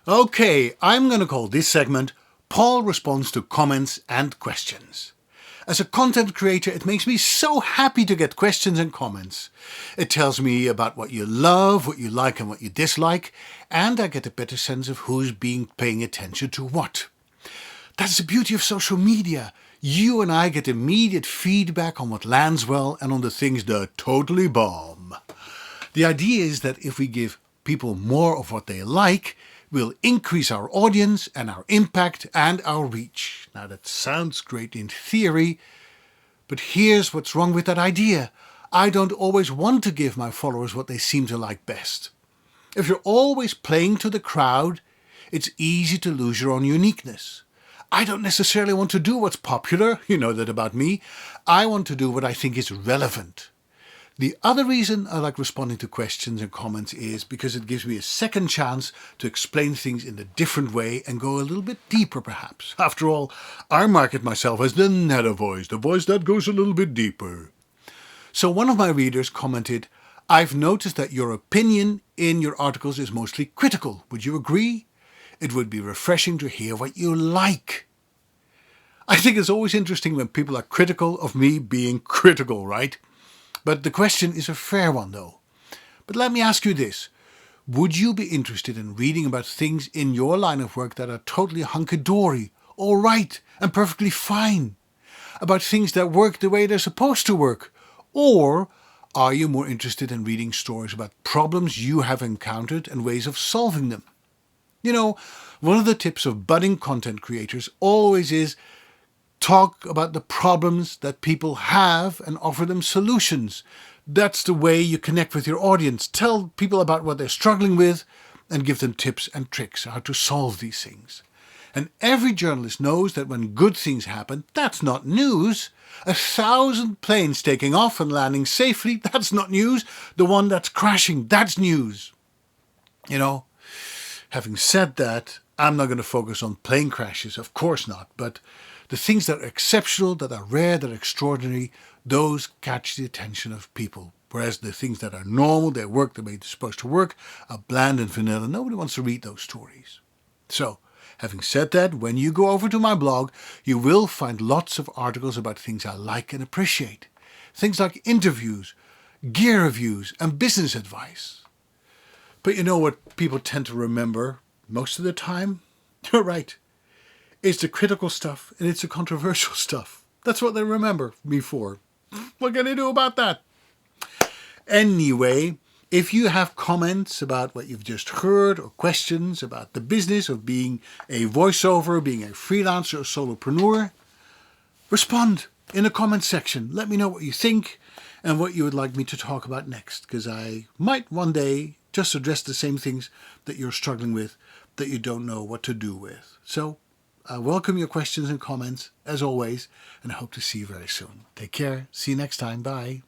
Okay, I'm going to call this segment Paul Responds to Comments and Questions. As a content creator, it makes me so happy to get questions and comments. It tells me about what you love, what you like and what you dislike, and I get a better sense of who's paying attention to what. That's the beauty of social media. You and I get immediate feedback on what lands well and on the things that totally bomb. The idea is that if we give people more of what they like, we'll increase our audience and our impact and our reach. Now that sounds great in theory, but here's what's wrong with that idea. I don't always want to give my followers what they seem to like best. If you're always playing to the crowd, it's easy to lose your own uniqueness. I don't necessarily want to do what's popular, you know that about me. I want to do what I think is relevant. The other reason I like responding to questions and comments is because it gives me a second chance to explain things in a different way and go a little bit deeper perhaps. After all, I market myself as the Netta voice, the voice that goes a little bit deeper. So one of my readers commented, "I've noticed that your opinion in your articles is mostly critical. Would you agree? It would be refreshing to hear what you like." I think it's always interesting when people are critical of me being critical, right? But the question is a fair one though. But let me ask you this. Would you be interested in reading about things in your line of work that are totally hunky-dory, all right, and perfectly fine? About things that work the way they're supposed to work? Or are you more interested in reading stories about problems you have encountered and ways of solving them? You know, one of the tips of budding content creators always is talk about the problems that people have and offer them solutions. That's the way you connect with your audience. Tell people about what they're struggling with and give them tips and tricks how to solve these things. And every journalist knows that when good things happen, that's not news. 1,000 planes taking off and landing safely, that's not news. The one that's crashing, that's news. You know, having said that, I'm not going to focus on plane crashes, of course not, but the things that are exceptional, that are rare, that are extraordinary, those catch the attention of people. Whereas the things that are normal, they work the way they're supposed to work, are bland and vanilla. Nobody wants to read those stories. So, having said that, when you go over to my blog, you will find lots of articles about things I like and appreciate. Things like interviews, gear reviews, and business advice. But you know what people tend to remember most of the time? You're right. It's the critical stuff and it's the controversial stuff. That's what they remember me for. What can I do about that? Anyway, if you have comments about what you've just heard or questions about the business of being a voiceover, being a freelancer or solopreneur, respond in the comment section. Let me know what you think and what you would like me to talk about next, because I might one day just address the same things that you're struggling with, that you don't know what to do with. So I welcome your questions and comments, as always, and I hope to see you very soon. Take care. See you next time. Bye.